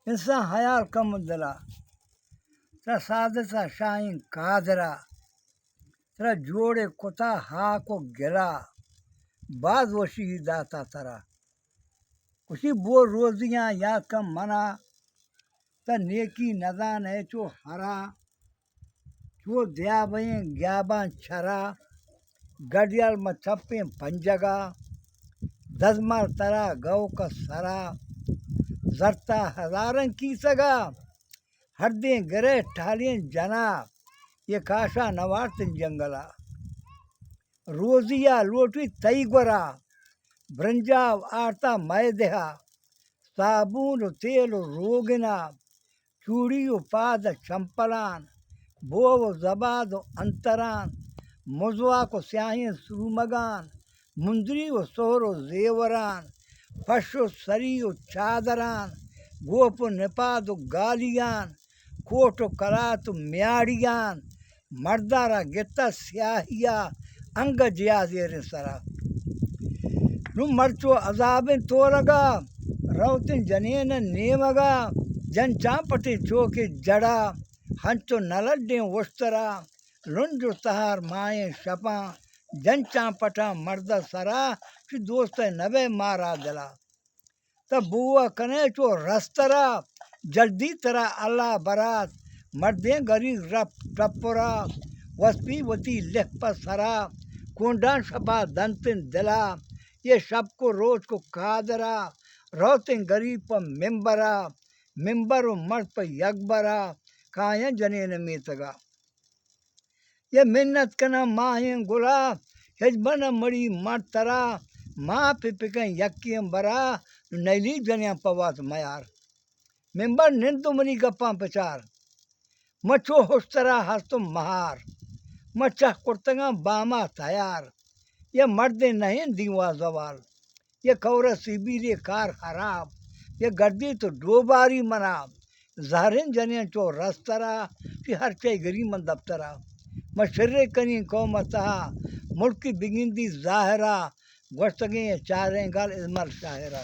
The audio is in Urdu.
انسان حیال کم دلا ترا سادسا شاہین قادرا ترا جوڑے کتا ہاک و گلا بعض وشی داتا ترا کشی بو روزیاں یا کم منا تا نیکی ندان ہے چو ہرا چو دیا بہیں گیاباں چھرا گڈیال میں چھپیں پنجگا دزمار ترا گو کا سرا زرتا ہزارن کی سگا ہردیں گرے ٹھالیں جنا یہ کاشا نوارتن جنگلا روزیا لوٹی تئی گورا برنجاو آرتا مائے دہا صابون و تیل و روگنا چوڑی و پاد چمپلان بو و زباد و انتران مزوا کو سیاہیں سرومگان مندری و سہر و زیوران پش و سری و چادران گوپ و نپاد و گالیان کوٹ و کلات و میاڑیان مردارا گتا سیاہیا انگ جیا زیر سرا نو مرچو عذابن تو لگا روتن جنین نیمگا جن چامپٹی چوکے جڑا ہنچو نلڈیں وشترا لنجو تہار مائیں شپاں جن چامپٹا مردہ سرا چی دوست نبے مارا دلا تب بوا کنے چو رسترا جلدی ترا اللہ برات مردیں گری رپ ٹپرا وسپی وتی لپ سرا کونڈان شپا دنتن دلا یہ شب کو روز کو قادرا روتن گری پا ممبرا ممبر و مرد پا یکبرا کائیں جنین میتگا یہ منت کنا ماہین گلا ہجبن مڑی مرترا ماں پہ پکن یکیم برا نیلی جنیاں پوات میار ممبر نندو منی گپاں پچار مچو ہوشترا ہستو مہار مچہ کرتگاں باما تیار یہ مرد نہیں دیوا زوال یہ کورا سیبیلی کار خراب یہ گردی تو ڈوباری مناب زہرین جنین چو رسترا کہ ہر چائی گری من دفترا مشرے کنی قومتہ ملکی بگندی ظاہرہ گوشتگیں چاریں گال ازمر شاہرہ